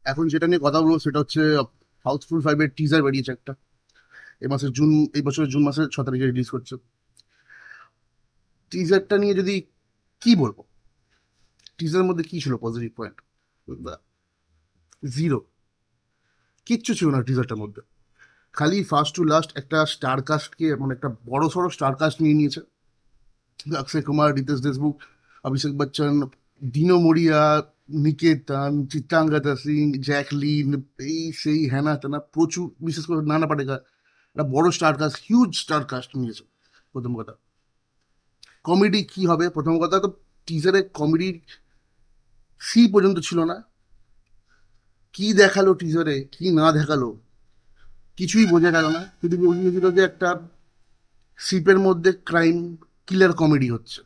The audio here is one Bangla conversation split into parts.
এখন যেটা নিয়ে কথা বলবো সেটা হচ্ছে হাউসফুল 5-এর টিজার বেরিয়েছে একটা। এই বছরের জুন মাসের 6 তারিখে রিলিজ করছে। টিজারটা নিয়ে যদি কি বলবো, টিজারের মধ্যে কি ছিল পজিটিভ পয়েন্ট? জিরো। কিচ্ছু ছিল না টিজারটার মধ্যে। খালি ফার্স্ট টু লাস্ট একটা স্টার কাস্টকে, মানে একটা বড় সড়ো স্টার কাস্ট নিয়ে নিয়েছে। অক্ষয় কুমার, রিতেশ দেশমুখ, অভিষেক বচ্চন, দিনো মরিয়া, নিকেতন, চিত্রাঙ্গদা সিং, জ্যাকলিন, এই সেই হ্যানা ত্যানা প্রচুর, বিশেষ করে নানা পাটেকার। একটা বড় star caste, huge star caste নিয়েছে। প্রথম কথা, কমেডি কি হবে? প্রথম কথা তো টিজারে কমেডির সি পর্যন্ত ছিল না। কি দেখালো টিজারে, কি না দেখালো, কিছুই বোঝা গেল না। শুধু বুঝিয়েছিল যে একটা শিপের মধ্যে ক্রাইম কিলার কমেডি হচ্ছে।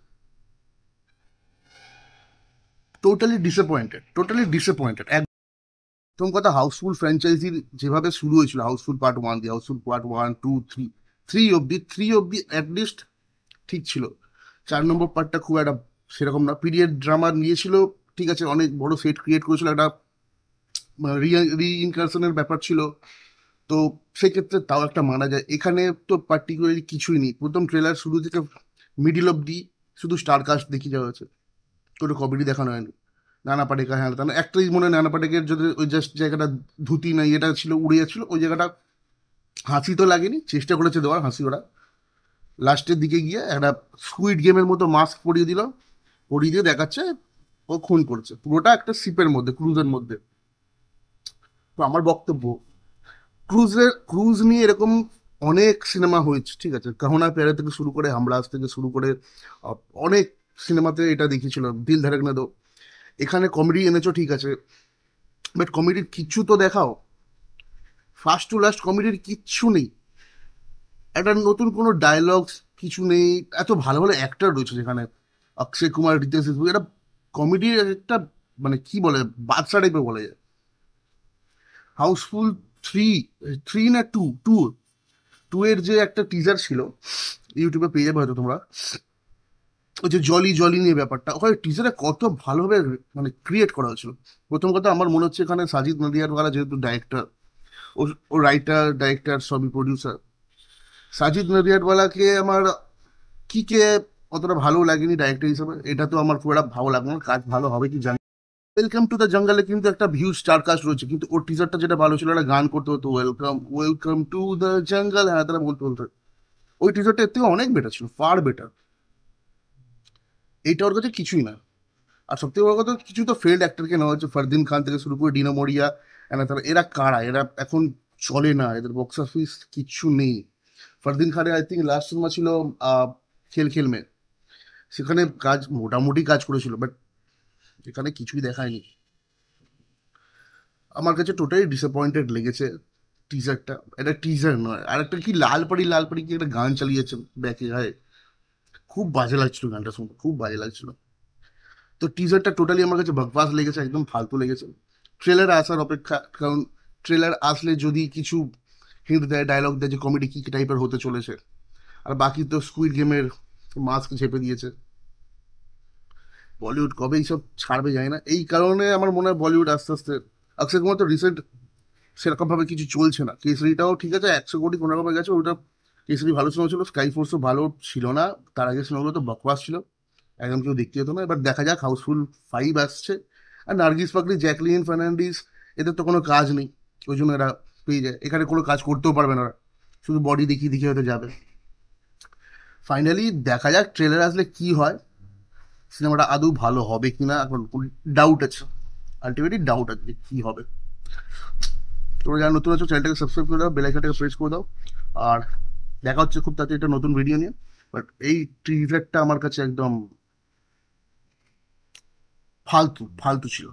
Totally disappointed. প্রথম কথা, হাউসফুল ফ্র্যাঞ্চাইজির যেভাবে শুরু হয়েছিল, হাউসফুল পার্ট 1 দিয়ে, হাউসফুল পার্ট 1, 2, 3, থ্রি অব্দি অ্যাটলিস্ট ঠিক ছিল। 4 নম্বর পার্টটা খুব একটা সেরকম না, পিরিয়ড ড্রামা নিয়েছিল। ঠিক আছে, অনেক বড় সেট ক্রিয়েট করেছিল, একটা রিইনকারশনের ব্যাপার ছিল। তো সেক্ষেত্রে তাও একটা মানা যায়। এখানে তো পার্টিকুলারলি কিছুই নেই। প্রথম ট্রেলার শুরু থেকে মিডিল অব্দি শুধু স্টার কাস্ট দেখিয়ে যাওয়া হয়েছে, কোনো কমেডি দেখানো হয়নি। নানা পাটেকার, হ্যাঁ তা একটাই মনে হয়, নানা পাটেকের যদি ওই জাস্ট জায়গাটা ধুতি না এটা ছিল উড়ে যাচ্ছিল, ওই জায়গাটা হাসি তো লাগেনি, চেষ্টা করেছে দেওয়ার হাসি ওরা। লাস্টের দিকে গিয়ে একটা স্কুইড গেমের মতো মাস্ক পরিয়ে দিল, পরিয়ে দিয়ে দেখাচ্ছে ও খুন করছে। পুরোটা একটা শিপের মধ্যে, ক্রুজের মধ্যে। তো আমার বক্তব্য, ক্রুজ নিয়ে এরকম অনেক সিনেমা হয়েছে, ঠিক আছে, কাহনা প্যারে থেকে শুরু করে, হামরাজ থেকে শুরু করে আহ, অনেক সিনেমাতে এটা দেখিয়েছিল, দিল ধড়কনে দো। এখানে কমেডি এনেছো ঠিক আছে, বাট কমেডির কিচ্ছু তো দেখাও। ফার্স্ট টু লাস্ট কমেডির কিচ্ছু নেই। একটা নতুন কোনো ডায়লগ কিছু নেই। এত ভালো ভালো অ্যাক্টর রয়েছে যেখানে, অক্ষয় কুমার, রিতেশ দেশমুখ, এটা কমেডির একটা, মানে কি বলে, বাদশা টাইপের বলা যায়। হাউসফুল থ্রি, থ্রি না টু, টু এর যে একটা টিজার ছিল, ইউটিউবে পেয়ে যাবে হয়তো তোমরা। ওই যে জলি জলি নিয়ে ব্যাপারটা, ওখানে টিজারে কত ভালোভাবে মানে ক্রিয়েট করা হয়েছিল। প্রথম কথা, আমার মনে হচ্ছে এখানে সাজিদ নদিয়াদওয়ালা যেহেতু ডাইরেক্টর, ও ও রাইটার ডাইরেক্টর সবই প্রডিউসার। সাজিদ নদিয়াদওয়ালাকে আমার কি কে অতটা ভালো লাগেনি ডাইরেক্টর হিসেবে, এটা তো আমার খুব একটা ভালো লাগলো না। কাজ ভালো হবে কি জানি। ওয়েলকাম টু দ্য জঙ্গলে কিন্তু একটা ভিউজ স্টার কাস্ট রয়েছে, কিন্তু ওর টিজারটা যেটা ভালো ছিল, একটা গান করতে হতো, welcome welcome to the jungle, হ্যাঁ তারা বলতে বলতে। ওই টিজারটা এর থেকে অনেক বেটার ছিল, ফার বেটার। এইটা ওর কাছে কিছুই না। আর সবথেকে বড় কথা, কিছু তো ফেল্ড অ্যাক্টরকে নেওয়া হচ্ছে, ফারদিন খান থেকে শুরু করে ডিনো মরিয়া, তারা এরা কারা? এরা এখন চলে না, এদের বক্স অফিস কিচ্ছু নেই। ফারদিন খানের আই থিঙ্ক লাস্ট সিনেমা ছিল আহ, খেল খেল মে। সেখানে কাজ মোটামুটি কাজ করেছিল, বাট এখানে কিছুই দেখায়নি। আমার কাছে টোটালি ডিসঅ্যাপয়েন্টেড লেগেছে টিজারটা। এটা টিজার নয়, আর একটা কি লাল পাড়ি কি একটা গান চালিয়েছে ব্যাকে গায়ে, খুব বাজে লাগছিল গানটা শুনতে, খুব বাজে লাগছিল। তো টিজারটা টোটালি আমার কাছে বকবাস লেগেছে, একদম ফালতু লেগেছে। ট্রেলার আসার অপেক্ষা, কারণ ট্রেলার আসলে যদি কিছু হিন্ট দেয়, ডায়লগ দেয় যে কমেডি কি টাইপের হতে চলেছে। আর বাকি তো স্কুইড গেমের মাস্ক ঝেপে দিয়েছে। বলিউড কবে এইসব ছাড়বে যায় না, এই কারণে আমার মনে হয় বলিউড আস্তে আস্তে। অক্ষয় কুমার তো রিসেন্ট সেরকম ভাবে কিছু চলছে না। কেসরিটাও ঠিক আছে, 100 কোটি কোনো রকমে গেছে ওটা। কেসরি ভালো সিনেমা ছিল, স্কাই ফোর্সও ভালো ছিল না। তার আগে সিনেমাগুলো তো বকবাস ছিল, একদম কেউ দেখতে যেত না। এবার দেখা যাক, হাউসফুল 5 আসছে। আর নার্গিস ফাকরি, জ্যাকলিন ফার্নান্ডিস, এদের তো কোনো কাজ নেই, ওই জন্য এরা পেয়ে যায়। এখানে কোনো কাজ করতেও পারবে না ওরা, শুধু বডি দেখিয়ে দেখিয়ে হয়তো যাবে। ফাইনালি দেখা যাক ট্রেলার আসলে কি হয়, সিনেমাটা আদৌ ভালো হবে কিনা এখন ডাউট আছে। আলটিমেটলি ডাউট আছে যে কি হবে। তোমরা যারা নতুন আছো, চ্যানেলটাকে সাবস্ক্রাইব করে দাও, বেল আইকনটাকে প্রেস করে দাও। আর দেখা হচ্ছে খুব তাড়াতাড়ি একটা নতুন ভিডিও নিয়ে। বাট এই টিজারটা আমার কাছে একদম ফালতু ফালতু ছিল।